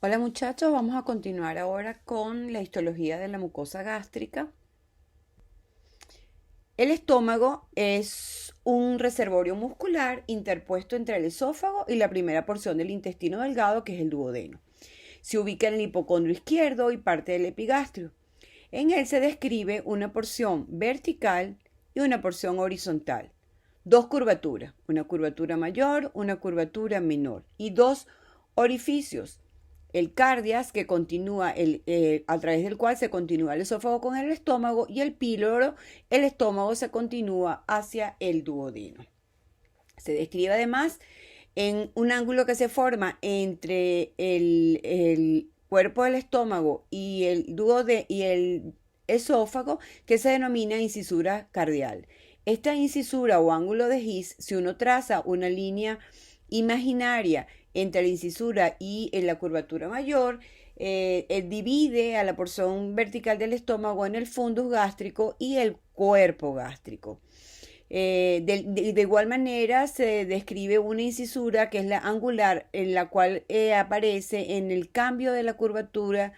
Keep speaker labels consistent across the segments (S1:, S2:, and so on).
S1: Hola muchachos, vamos a continuar ahora con la histología de la mucosa gástrica. El estómago es un reservorio muscular interpuesto entre el esófago y la primera porción del intestino delgado, que es el duodeno. Se ubica en el hipocondrio izquierdo y parte del epigastrio. En él se describe una porción vertical y una porción horizontal. Dos curvaturas, una curvatura mayor, una curvatura menor y dos orificios. El cardias, que continúa a través del cual se continúa el esófago con el estómago, y el píloro, el estómago se continúa hacia el duodeno. Se describe además en un ángulo que se forma entre el cuerpo del estómago y el esófago, que se denomina incisura cardial. Esta incisura o ángulo de His, si uno traza una línea imaginaria entre la incisura y en la curvatura mayor, divide a la porción vertical del estómago en el fundus gástrico y el cuerpo gástrico. De igual manera se describe una incisura que es la angular, en la cual aparece en el cambio de la curvatura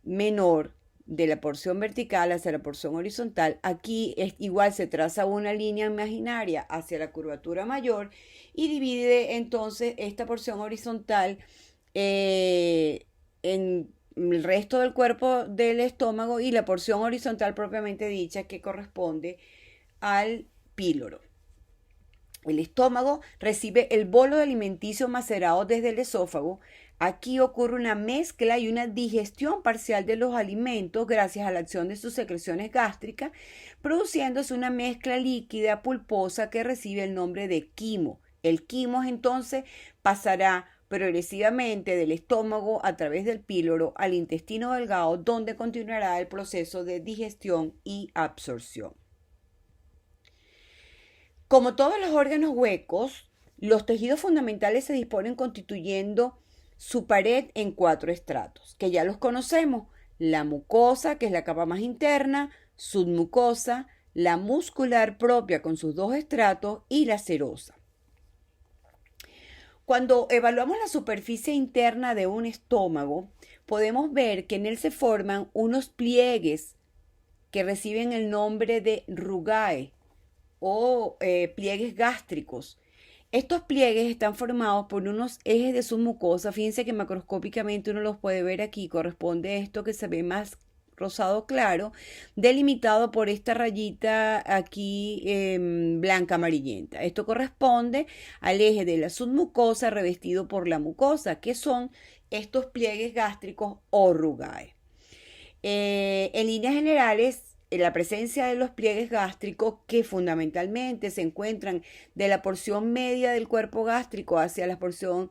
S1: menor de la porción vertical hacia la porción horizontal. Aquí igual se traza una línea imaginaria hacia la curvatura mayor y divide entonces esta porción horizontal en el resto del cuerpo del estómago y la porción horizontal propiamente dicha, que corresponde al píloro. El estómago recibe el bolo alimenticio macerado desde el esófago. Aquí ocurre una mezcla y una digestión parcial de los alimentos gracias a la acción de sus secreciones gástricas, produciéndose una mezcla líquida pulposa que recibe el nombre de quimo. El quimo entonces pasará progresivamente del estómago a través del píloro al intestino delgado, donde continuará el proceso de digestión y absorción. Como todos los órganos huecos, los tejidos fundamentales se disponen constituyendo su pared en cuatro estratos, que ya los conocemos: la mucosa, que es la capa más interna, submucosa, la muscular propia con sus dos estratos y la serosa. Cuando evaluamos la superficie interna de un estómago, podemos ver que en él se forman unos pliegues que reciben el nombre de rugae o pliegues gástricos. Estos pliegues están formados por unos ejes de submucosa. Fíjense que macroscópicamente uno los puede ver aquí. Corresponde a esto que se ve más rosado claro, delimitado por esta rayita aquí blanca amarillenta. Esto corresponde al eje de la submucosa revestido por la mucosa, que son estos pliegues gástricos o rugae. En líneas generales, la presencia de los pliegues gástricos, que fundamentalmente se encuentran de la porción media del cuerpo gástrico hacia la porción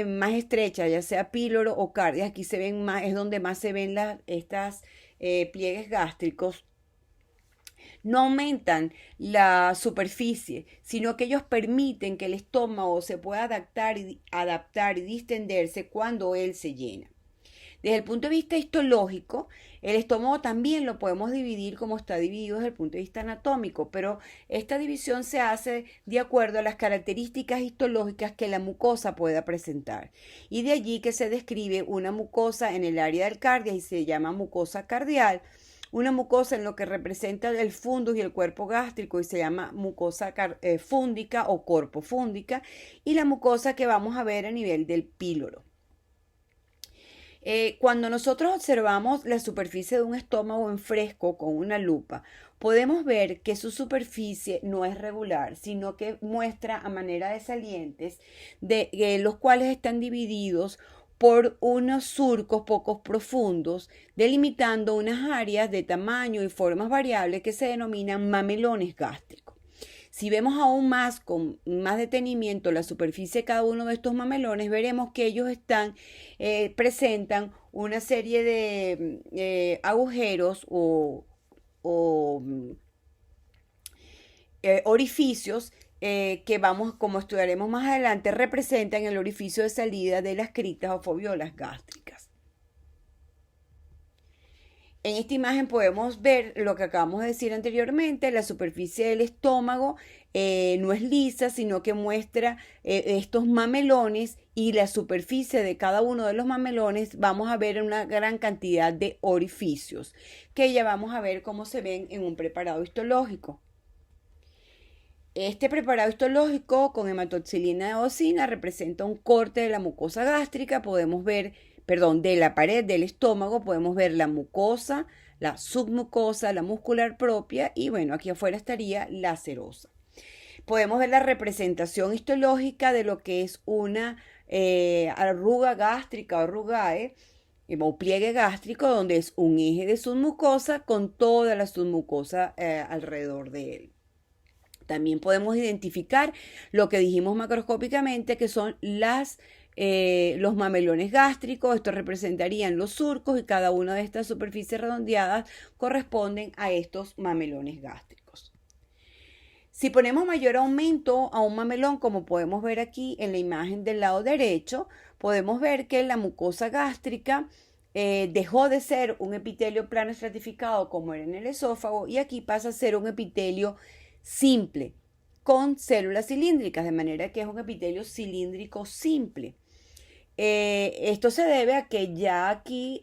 S1: más estrecha, ya sea píloro o cardia, aquí se ven más, es donde más se ven estas pliegues gástricos. No aumentan la superficie, sino que ellos permiten que el estómago se pueda adaptar y distenderse cuando él se llena. Desde el punto de vista histológico, el estómago también lo podemos dividir como está dividido desde el punto de vista anatómico, pero esta división se hace de acuerdo a las características histológicas que la mucosa pueda presentar. Y de allí que se describe una mucosa en el área del cardia y se llama mucosa cardial, una mucosa en lo que representa el fundus y el cuerpo gástrico y se llama mucosa fúndica o corpo fúndica, y la mucosa que vamos a ver a nivel del píloro. Cuando nosotros observamos la superficie de un estómago en fresco con una lupa, podemos ver que su superficie no es regular, sino que muestra a manera de salientes, los cuales están divididos por unos surcos poco profundos, delimitando unas áreas de tamaño y formas variables que se denominan mamelones gástricos. Si vemos aún más con más detenimiento la superficie de cada uno de estos mamelones, veremos que ellos presentan una serie de agujeros o orificios que vamos, como estudiaremos más adelante, representan el orificio de salida de las criptas o fobiolas gástricas. En esta imagen podemos ver lo que acabamos de decir anteriormente, la superficie del estómago no es lisa, sino que muestra estos mamelones, y la superficie de cada uno de los mamelones vamos a ver una gran cantidad de orificios, que ya vamos a ver cómo se ven en un preparado histológico. Este preparado histológico con hematoxilina eosina representa un corte de la mucosa gástrica. Podemos ver, perdón, de la pared del estómago, podemos ver la mucosa, la submucosa, la muscular propia, y bueno, aquí afuera estaría la serosa. Podemos ver la representación histológica de lo que es una arruga gástrica o rugae, o pliegue gástrico, donde es un eje de submucosa con toda la submucosa alrededor de él. También podemos identificar lo que dijimos macroscópicamente, que son los mamelones gástricos. Estos representarían los surcos, y cada una de estas superficies redondeadas corresponden a estos mamelones gástricos. Si ponemos mayor aumento a un mamelón, como podemos ver aquí en la imagen del lado derecho, podemos ver que la mucosa gástrica dejó de ser un epitelio plano estratificado como era en el esófago, y aquí pasa a ser un epitelio simple con células cilíndricas, de manera que es un epitelio cilíndrico simple. Esto se debe a que ya aquí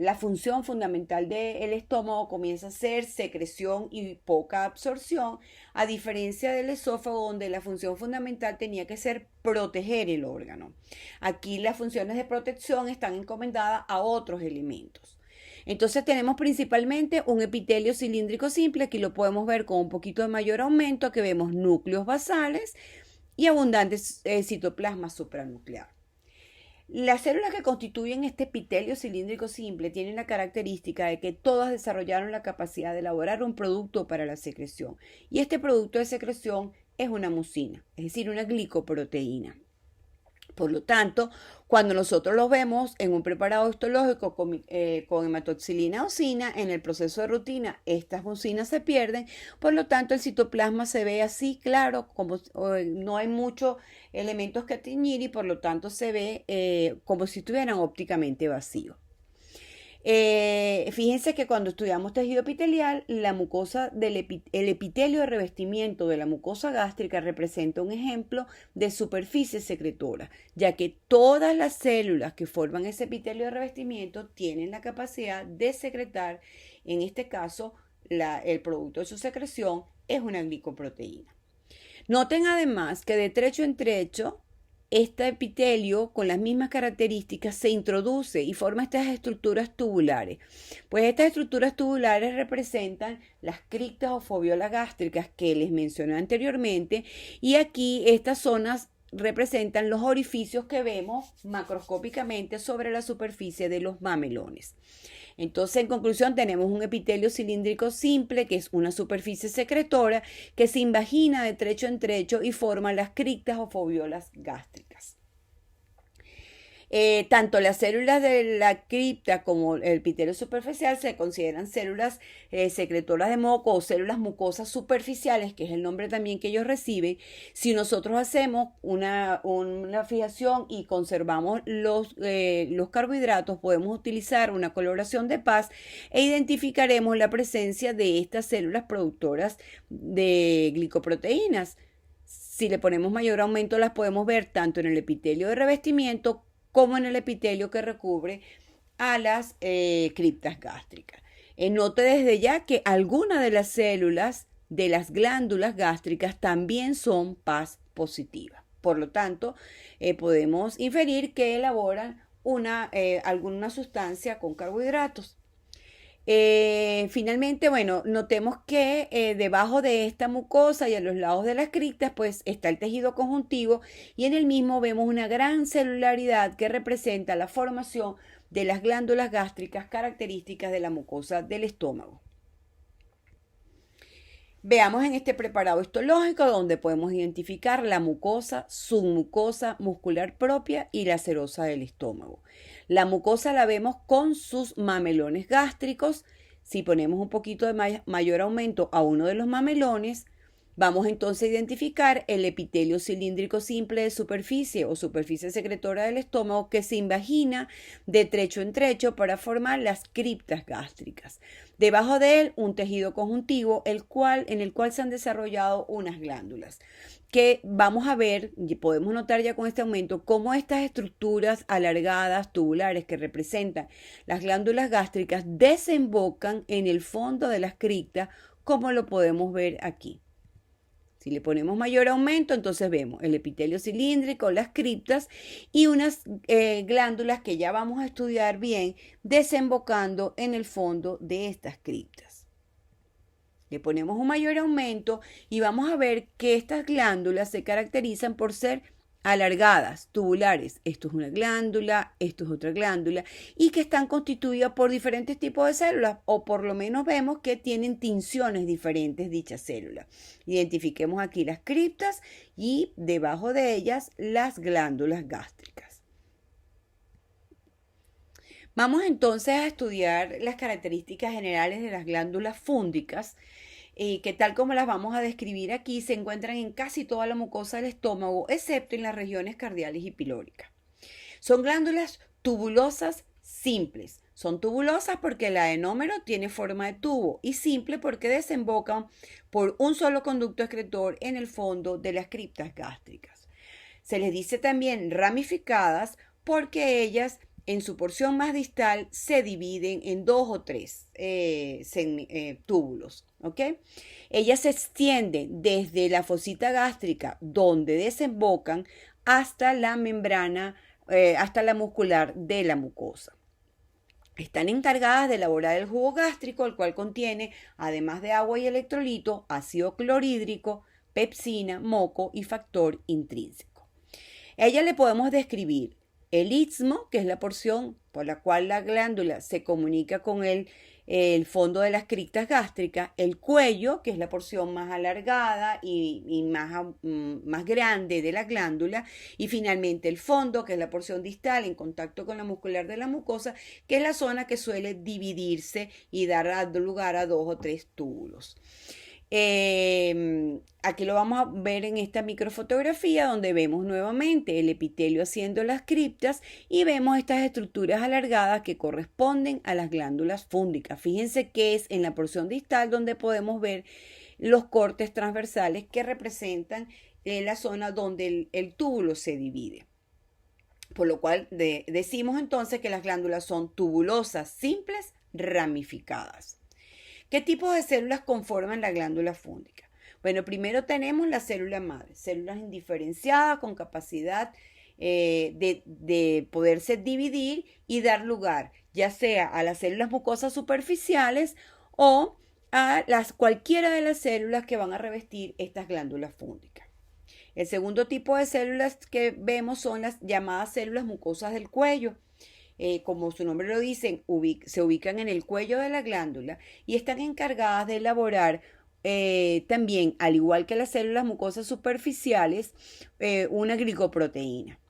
S1: la función fundamental del estómago comienza a ser secreción y poca absorción, a diferencia del esófago, donde la función fundamental tenía que ser proteger el órgano. Aquí las funciones de protección están encomendadas a otros elementos. Entonces tenemos principalmente un epitelio cilíndrico simple. Aquí lo podemos ver con un poquito de mayor aumento, que vemos núcleos basales y abundantes citoplasma supranuclear. Las células que constituyen este epitelio cilíndrico simple tienen la característica de que todas desarrollaron la capacidad de elaborar un producto para la secreción, y este producto de secreción es una mucina, es decir, una glicoproteína. Por lo tanto, cuando nosotros los vemos en un preparado histológico con hematoxilina eosina, en el proceso de rutina estas mucinas se pierden. Por lo tanto, el citoplasma se ve así, claro, como no hay muchos elementos que teñir, y por lo tanto se ve como si estuvieran ópticamente vacíos. Fíjense que cuando estudiamos tejido epitelial, la mucosa el epitelio de revestimiento de la mucosa gástrica representa un ejemplo de superficie secretora, ya que todas las células que forman ese epitelio de revestimiento tienen la capacidad de secretar. En este caso, el producto de su secreción es una glicoproteína. Noten además que de trecho en trecho, este epitelio con las mismas características se introduce y forma estas estructuras tubulares. Pues estas estructuras tubulares representan las criptas o foviolas gástricas que les mencioné anteriormente, y aquí estas zonas representan los orificios que vemos macroscópicamente sobre la superficie de los mamelones. Entonces, en conclusión, tenemos un epitelio cilíndrico simple, que es una superficie secretora que se invagina de trecho en trecho y forma las criptas o foviolas gástricas. Tanto las células de la cripta como el epitelio superficial se consideran células secretoras de moco o células mucosas superficiales, que es el nombre también que ellos reciben. Si nosotros hacemos una fijación y conservamos los carbohidratos, podemos utilizar una coloración de Paz e identificaremos la presencia de estas células productoras de glicoproteínas. Si le ponemos mayor aumento, las podemos ver tanto en el epitelio de revestimiento como en el epitelio que recubre a las criptas gástricas. Note desde ya que algunas de las células de las glándulas gástricas también son Paz positivas. Por lo tanto, podemos inferir que elaboran alguna sustancia con carbohidratos. Finalmente, bueno, notemos que debajo de esta mucosa y a los lados de las criptas, pues está el tejido conjuntivo, y en el mismo vemos una gran celularidad que representa la formación de las glándulas gástricas características de la mucosa del estómago. Veamos en este preparado histológico, donde podemos identificar la mucosa, submucosa, muscular propia y la serosa del estómago. La mucosa la vemos con sus mamelones gástricos. Si ponemos un poquito de mayor aumento a uno de los mamelones, Vamos entonces a identificar el epitelio cilíndrico simple de superficie o superficie secretora del estómago que se invagina de trecho en trecho para formar las criptas gástricas. Debajo de él, un tejido conjuntivo en el cual se han desarrollado unas glándulas que vamos a ver, y podemos notar ya con este aumento, cómo estas estructuras alargadas, tubulares, que representan las glándulas gástricas, desembocan en el fondo de las criptas, como lo podemos ver aquí. Si le ponemos mayor aumento, entonces vemos el epitelio cilíndrico, las criptas y unas glándulas que ya vamos a estudiar bien, desembocando en el fondo de estas criptas. Le ponemos un mayor aumento y vamos a ver que estas glándulas se caracterizan por ser alargadas, tubulares. Esto es una glándula, esto es otra glándula, y que están constituidas por diferentes tipos de células, o por lo menos vemos que tienen tinciones diferentes dichas células. Identifiquemos aquí las criptas y debajo de ellas las glándulas gástricas. Vamos entonces a estudiar las características generales de las glándulas fúndicas, que tal como las vamos a describir aquí, se encuentran en casi toda la mucosa del estómago, excepto en las regiones cardiales y pilóricas. Son glándulas tubulosas simples. Son tubulosas porque el adenómero tiene forma de tubo y simple porque desembocan por un solo conducto excretor en el fondo de las criptas gástricas. Se les dice también ramificadas porque ellas en su porción más distal se dividen en 2 o 3 túbulos, ¿ok? Ellas se extienden desde la fosita gástrica, donde desembocan, hasta la membrana, hasta la muscular de la mucosa. Están encargadas de elaborar el jugo gástrico, el cual contiene, además de agua y electrolito, ácido clorhídrico, pepsina, moco y factor intrínseco. A ella le podemos describir el istmo, que es la porción por la cual la glándula se comunica con el fondo de las criptas gástricas, el cuello, que es la porción más alargada y más grande de la glándula, y finalmente el fondo, que es la porción distal en contacto con la muscular de la mucosa, que es la zona que suele dividirse y dar lugar a 2 o 3 túbulos. Aquí lo vamos a ver en esta microfotografía donde vemos nuevamente el epitelio haciendo las criptas y vemos estas estructuras alargadas que corresponden a las glándulas fúndicas. Fíjense que es en la porción distal donde podemos ver los cortes transversales que representan la zona donde el túbulo se divide. Por lo cual decimos entonces que las glándulas son tubulosas, simples, ramificadas. ¿Qué tipo de células conforman la glándula fúndica? Bueno, primero tenemos la célula madre, células indiferenciadas con capacidad de poderse dividir y dar lugar, ya sea a las células mucosas superficiales o a cualquiera de las células que van a revestir estas glándulas fúndicas. El segundo tipo de células que vemos son las llamadas células mucosas del cuello. Como su nombre lo dice, se ubican en el cuello de la glándula y están encargadas de elaborar también, al igual que las células mucosas superficiales, una glicoproteína.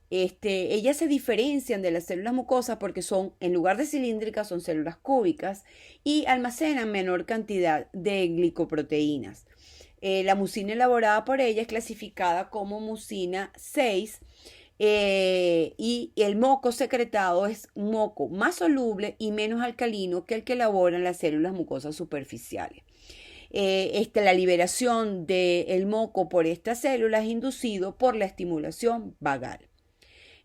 S1: Ellas se diferencian de las células mucosas porque son, en lugar de cilíndricas, son células cúbicas y almacenan menor cantidad de glicoproteínas. La mucina elaborada por ella es clasificada como mucina 6. Y el moco secretado es un moco más soluble y menos alcalino que el que elaboran las células mucosas superficiales. La liberación del moco por estas células es inducido por la estimulación vagal.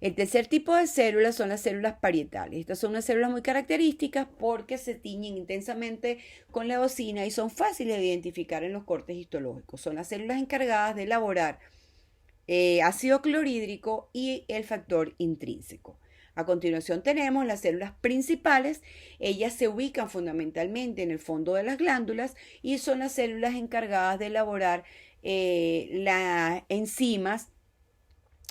S1: El tercer tipo de células son las células parietales. Estas son unas células muy características porque se tiñen intensamente con la eosina y son fáciles de identificar en los cortes histológicos. Son las células encargadas de elaborar ácido clorhídrico y el factor intrínseco. A continuación tenemos las células principales. Ellas se ubican fundamentalmente en el fondo de las glándulas y son las células encargadas de elaborar las enzimas,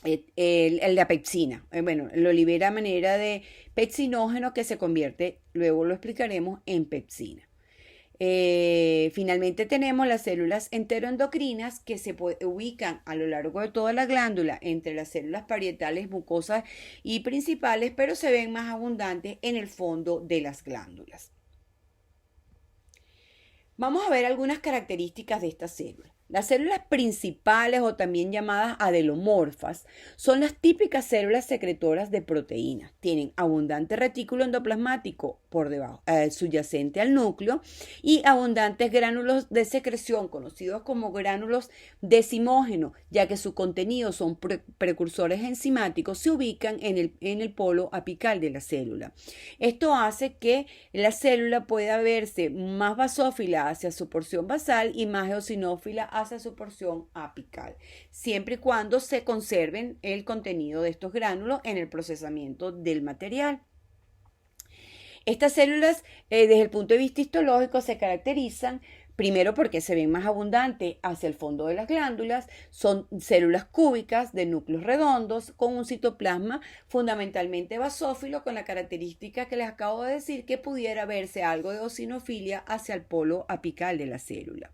S1: la pepsina. Bueno, lo libera a manera de pepsinógeno que se convierte, luego lo explicaremos, en pepsina. Finalmente tenemos las células enteroendocrinas que se ubican a lo largo de toda la glándula entre las células parietales, mucosas y principales, pero se ven más abundantes en el fondo de las glándulas. Vamos a ver algunas características de estas células. Las células principales o también llamadas adelomorfas son las típicas células secretoras de proteínas. Tienen abundante retículo endoplasmático por debajo, subyacente al núcleo y abundantes gránulos de secreción conocidos como gránulos decimógenos, ya que su contenido son precursores enzimáticos, se ubican en el polo apical de la célula. Esto hace que la célula pueda verse más basófila hacia su porción basal y más eosinófila hacia su porción apical, siempre y cuando se conserven el contenido de estos gránulos en el procesamiento del material. Estas células, desde el punto de vista histológico, se caracterizan primero porque se ven más abundantes hacia el fondo de las glándulas, son células cúbicas de núcleos redondos con un citoplasma fundamentalmente basófilo, con la característica que les acabo de decir, que pudiera verse algo de eosinofilia hacia el polo apical de la célula.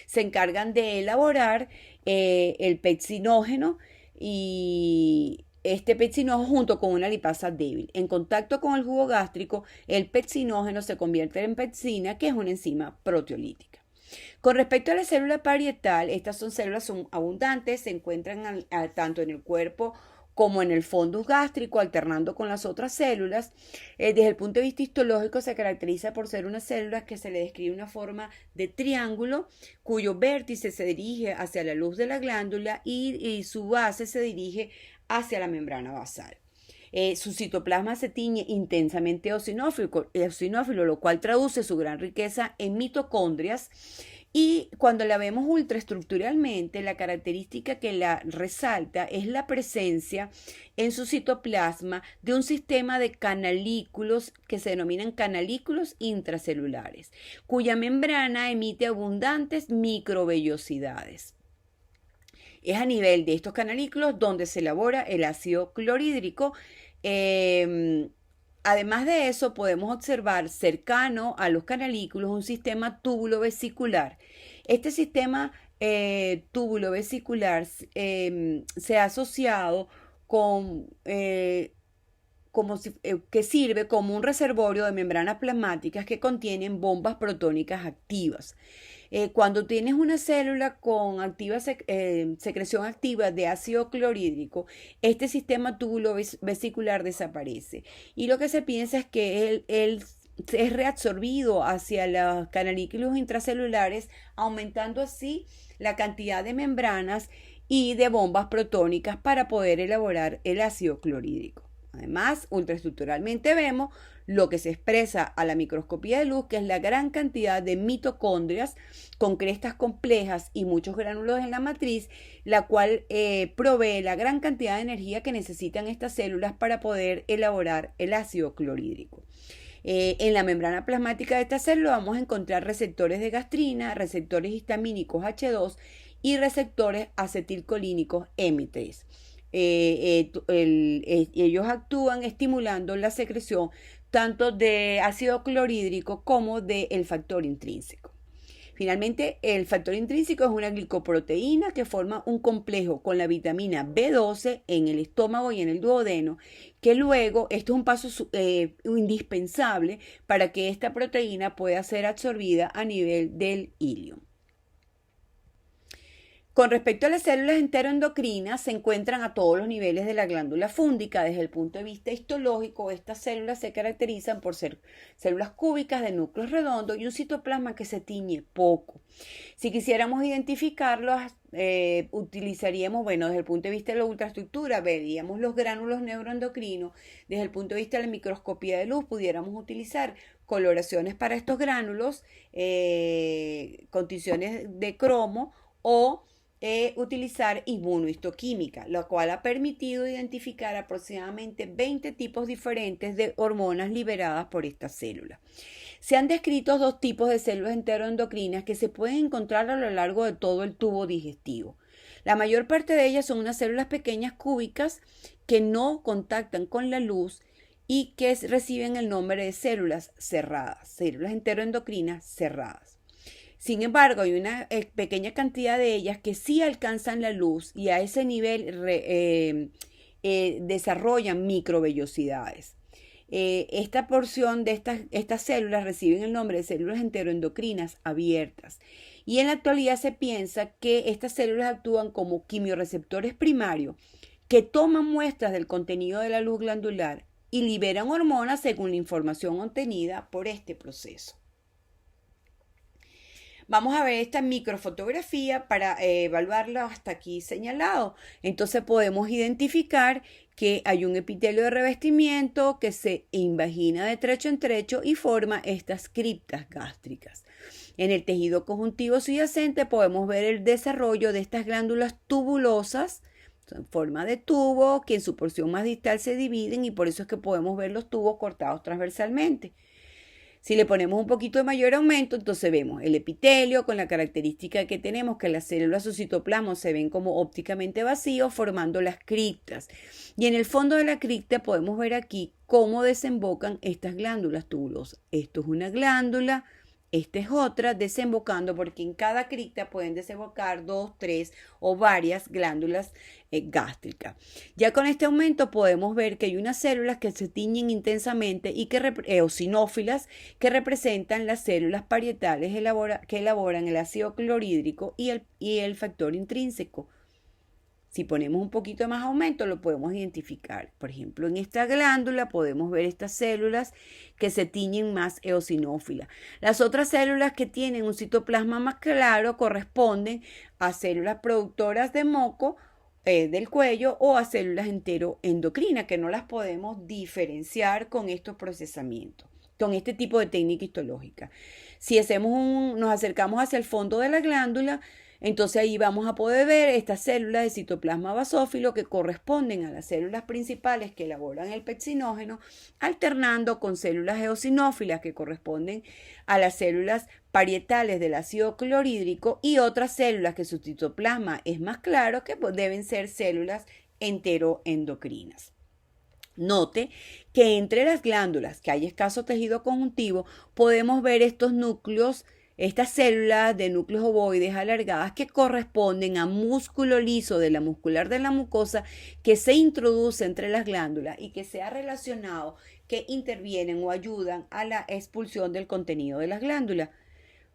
S1: Se encargan de elaborar el pepsinógeno y este pepsinógeno junto con una lipasa débil. En contacto con el jugo gástrico, el pepsinógeno se convierte en pepsina, que es una enzima proteolítica. Con respecto a la célula parietal, estas células son abundantes, se encuentran tanto en el cuerpo como en el fundus gástrico, alternando con las otras células. Desde el punto de vista histológico se caracteriza por ser una célula que se le describe una forma de triángulo, cuyo vértice se dirige hacia la luz de la glándula y su base se dirige hacia la membrana basal. Su citoplasma se tiñe intensamente eosinófilo, lo cual traduce su gran riqueza en mitocondrias. Y cuando la vemos ultraestructuralmente, la característica que la resalta es la presencia en su citoplasma de un sistema de canalículos que se denominan canalículos intracelulares, cuya membrana emite abundantes microvellosidades. Es a nivel de estos canalículos donde se elabora el ácido clorhídrico. Además de eso, podemos observar cercano a los canalículos un sistema túbulo-vesicular. Este sistema túbulo-vesicular se ha asociado con que sirve como un reservorio de membranas plasmáticas que contienen bombas protónicas activas. Cuando tienes una célula con secreción activa de ácido clorhídrico, este sistema túbulo-vesicular desaparece. Y lo que se piensa es que él es reabsorbido hacia los canalículos intracelulares, aumentando así la cantidad de membranas y de bombas protónicas para poder elaborar el ácido clorhídrico. Además, ultraestructuralmente vemos lo que se expresa a la microscopía de luz, que es la gran cantidad de mitocondrias con crestas complejas y muchos gránulos en la matriz, la cual provee la gran cantidad de energía que necesitan estas células para poder elaborar el ácido clorhídrico. En la membrana plasmática de esta célula vamos a encontrar receptores de gastrina, receptores histamínicos H2 y receptores acetilcolínicos M3. Ellos actúan estimulando la secreción tanto de ácido clorhídrico como del factor intrínseco. Finalmente, el factor intrínseco es una glicoproteína que forma un complejo con la vitamina B12 en el estómago y en el duodeno, que luego, esto es un paso indispensable para que esta proteína pueda ser absorbida a nivel del ilio. Con respecto a las células enteroendocrinas, se encuentran a todos los niveles de la glándula fúndica. Desde el punto de vista histológico, estas células se caracterizan por ser células cúbicas de núcleos redondos y un citoplasma que se tiñe poco. Si quisiéramos identificarlos, utilizaríamos, desde el punto de vista de la ultraestructura, veríamos los gránulos neuroendocrinos. Desde el punto de vista de la microscopía de luz, pudiéramos utilizar coloraciones para estos gránulos, condiciones de cromo o utilizar inmunohistoquímica, lo cual ha permitido identificar aproximadamente 20 tipos diferentes de hormonas liberadas por estas células. Se han descrito dos tipos de células enteroendocrinas que se pueden encontrar a lo largo de todo el tubo digestivo. La mayor parte de ellas son unas células pequeñas cúbicas que no contactan con la luz y que reciben el nombre de células cerradas, células enteroendocrinas cerradas. Sin embargo, hay una pequeña cantidad de ellas que sí alcanzan la luz y a ese nivel desarrollan microvellosidades. esta porción de estas células reciben el nombre de células enteroendocrinas abiertas. Y en la actualidad se piensa que estas células actúan como quimiorreceptores primarios que toman muestras del contenido de la luz glandular y liberan hormonas según la información obtenida por este proceso. Vamos a ver esta microfotografía para evaluarla hasta aquí señalado. Entonces podemos identificar que hay un epitelio de revestimiento que se invagina de trecho en trecho y forma estas criptas gástricas. En el tejido conjuntivo subyacente podemos ver el desarrollo de estas glándulas tubulosas en forma de tubo que en su porción más distal se dividen y por eso es que podemos ver los tubos cortados transversalmente. Si le ponemos un poquito de mayor aumento, entonces vemos el epitelio con la característica que tenemos que las células o citoplasmas se ven como ópticamente vacíos formando las criptas. Y en el fondo de la cripta podemos ver aquí cómo desembocan estas glándulas tubulosas. Esto es una glándula, esta es otra, desembocando porque en cada cripta pueden desembocar 2, 3 o varias glándulas gástricas. Ya con este aumento podemos ver que hay unas células que se tiñen intensamente y que eosinófilas que representan las células parietales que elaboran el ácido clorhídrico y el factor intrínseco. Si ponemos un poquito más aumento, lo podemos identificar. Por ejemplo, en esta glándula podemos ver estas células que se tiñen más eosinófilas. Las otras células que tienen un citoplasma más claro corresponden a células productoras de moco del cuello o a células enteroendocrinas, que no las podemos diferenciar con estos procesamientos, con este tipo de técnica histológica. Si nos acercamos hacia el fondo de la glándula, entonces ahí vamos a poder ver estas células de citoplasma basófilo que corresponden a las células principales que elaboran el pepsinógeno, alternando con células eosinófilas que corresponden a las células parietales del ácido clorhídrico y otras células que su citoplasma es más claro que deben ser células enteroendocrinas. Note que entre las glándulas que hay escaso tejido conjuntivo podemos ver estos núcleos, estas células de núcleos ovoides alargadas que corresponden a músculo liso de la muscular de la mucosa que se introduce entre las glándulas y que se ha relacionado que intervienen o ayudan a la expulsión del contenido de las glándulas.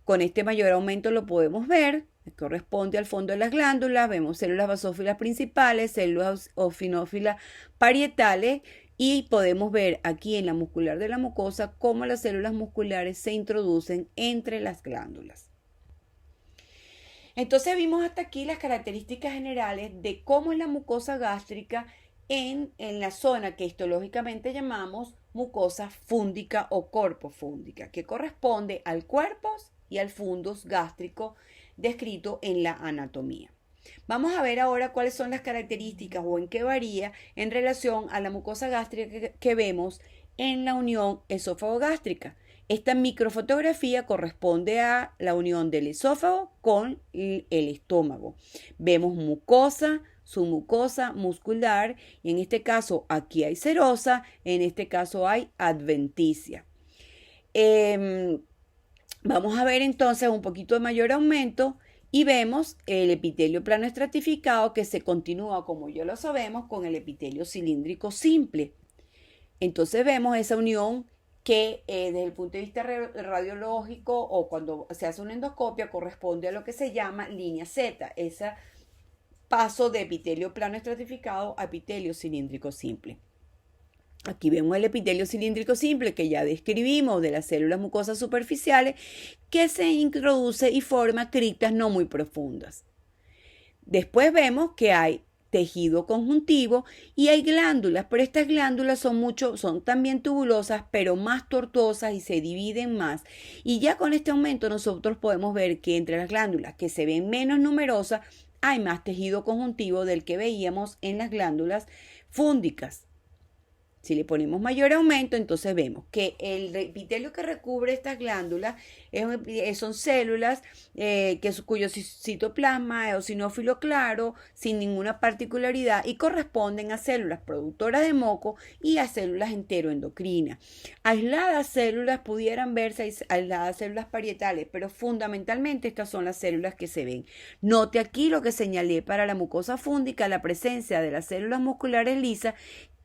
S1: Con este mayor aumento lo podemos ver, corresponde al fondo de las glándulas, vemos células basófilas principales, células eosinófilas parietales, y podemos ver aquí en la muscular de la mucosa cómo las células musculares se introducen entre las glándulas. Entonces vimos hasta aquí las características generales de cómo es la mucosa gástrica en la zona que histológicamente llamamos mucosa fúndica o corpofúndica, que corresponde al cuerpo y al fundus gástrico descrito en la anatomía. Vamos a ver ahora cuáles son las características o en qué varía en relación a la mucosa gástrica que vemos en la unión esófago-gástrica. Esta microfotografía corresponde a la unión del esófago con el estómago. Vemos mucosa, submucosa, muscular y en este caso aquí hay serosa, en este caso hay adventicia. Vamos a ver entonces un poquito de mayor aumento. Y vemos el epitelio plano estratificado que se continúa, como ya lo sabemos, con el epitelio cilíndrico simple. Entonces vemos esa unión que desde el punto de vista radiológico o cuando se hace una endoscopia corresponde a lo que se llama línea Z, ese paso de epitelio plano estratificado a epitelio cilíndrico simple. Aquí vemos el epitelio cilíndrico simple que ya describimos de las células mucosas superficiales que se introduce y forma criptas no muy profundas. Después vemos que hay tejido conjuntivo y hay glándulas, pero estas glándulas son también tubulosas, pero más tortuosas y se dividen más. Y ya con este aumento nosotros podemos ver que entre las glándulas que se ven menos numerosas hay más tejido conjuntivo del que veíamos en las glándulas fúndicas. Si le ponemos mayor aumento, entonces vemos que el epitelio que recubre estas glándulas son células cuyo citoplasma es eosinófilo claro, sin ninguna particularidad, y corresponden a células productoras de moco y a células enteroendocrinas. Aisladas células pudieran verse aisladas células parietales, pero fundamentalmente estas son las células que se ven. Note aquí lo que señalé para la mucosa fúndica, la presencia de las células musculares lisas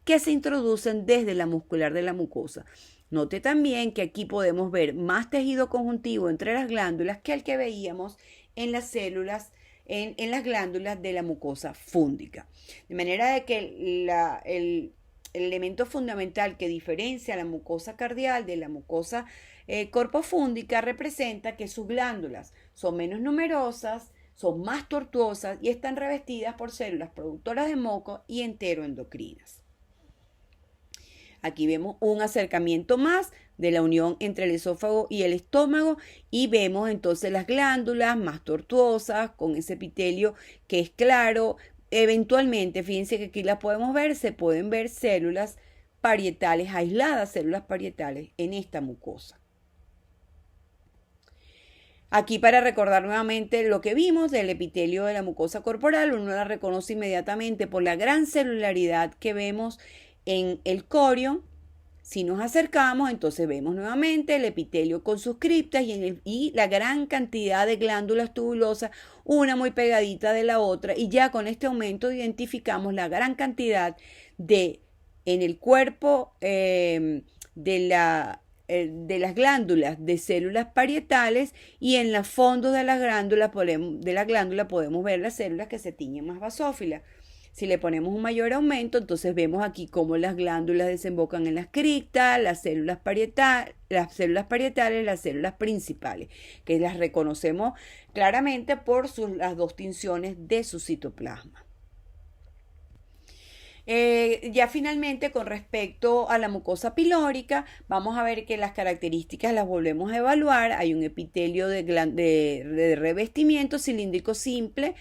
S1: que se introducen desde la muscular de la mucosa. Note también que aquí podemos ver más tejido conjuntivo entre las glándulas que el que veíamos en las células, en las glándulas de la mucosa fúngica. De manera de que el elemento fundamental que diferencia la mucosa cardial de la mucosa corpofúngica representa que sus glándulas son menos numerosas, son más tortuosas y están revestidas por células productoras de moco y enteroendocrinas. Aquí vemos un acercamiento más de la unión entre el esófago y el estómago y vemos entonces las glándulas más tortuosas con ese epitelio que es claro. Eventualmente, fíjense que aquí las podemos ver, se pueden ver células parietales aisladas, células parietales en esta mucosa. Aquí para recordar nuevamente lo que vimos del epitelio de la mucosa corporal, uno la reconoce inmediatamente por la gran celularidad que vemos en el corio. Si nos acercamos, entonces vemos nuevamente el epitelio con sus criptas y la gran cantidad de glándulas tubulosas, una muy pegadita de la otra, y ya con este aumento identificamos la gran cantidad en el cuerpo de las glándulas de células parietales, y en los fondos de la glándula podemos ver las células que se tiñen más basófilas. Si le ponemos un mayor aumento, entonces vemos aquí cómo las glándulas desembocan en las criptas, las células parietales, las células principales, que las reconocemos claramente por las dos tinciones de su citoplasma. Ya finalmente, con respecto a la mucosa pilórica, vamos a ver que las características las volvemos a evaluar. Hay un epitelio de revestimiento cilíndrico simple,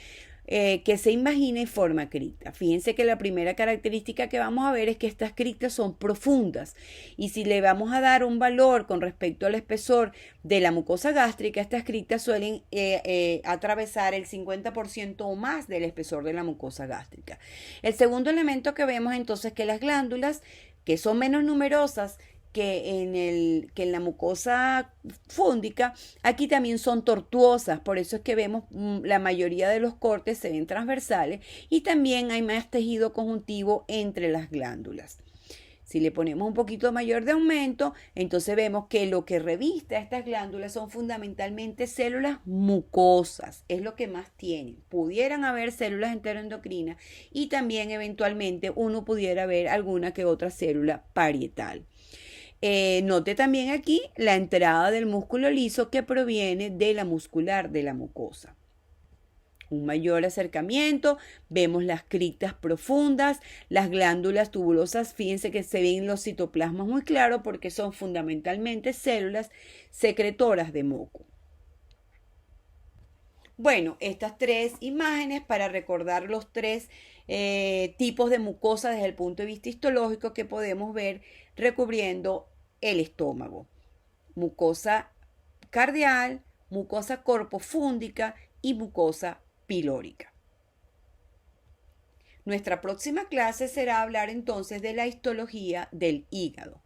S1: que se imagina y forma cripta. Fíjense que la primera característica que vamos a ver es que estas criptas son profundas, y si le vamos a dar un valor con respecto al espesor de la mucosa gástrica, estas criptas suelen atravesar el 50% o más del espesor de la mucosa gástrica. El segundo elemento que vemos entonces es que las glándulas, que son menos numerosas que en la mucosa fúngica, aquí también son tortuosas. Por eso es que vemos la mayoría de los cortes se ven transversales, y también hay más tejido conjuntivo entre las glándulas. Si le ponemos un poquito mayor de aumento, entonces vemos que lo que reviste a estas glándulas son fundamentalmente células mucosas, es lo que más tienen. Pudieran haber células enteroendocrinas, y también eventualmente uno pudiera ver alguna que otra célula parietal. Note también aquí la entrada del músculo liso que proviene de la muscular de la mucosa. Un mayor acercamiento, vemos las criptas profundas, las glándulas tubulosas, fíjense que se ven los citoplasmas muy claros porque son fundamentalmente células secretoras de moco. Bueno, estas tres imágenes para recordar los tres tipos de mucosa desde el punto de vista histológico que podemos ver recubriendo el estómago: mucosa cardial, mucosa corpofúngica y mucosa pilórica. Nuestra próxima clase será hablar entonces de la histología del hígado.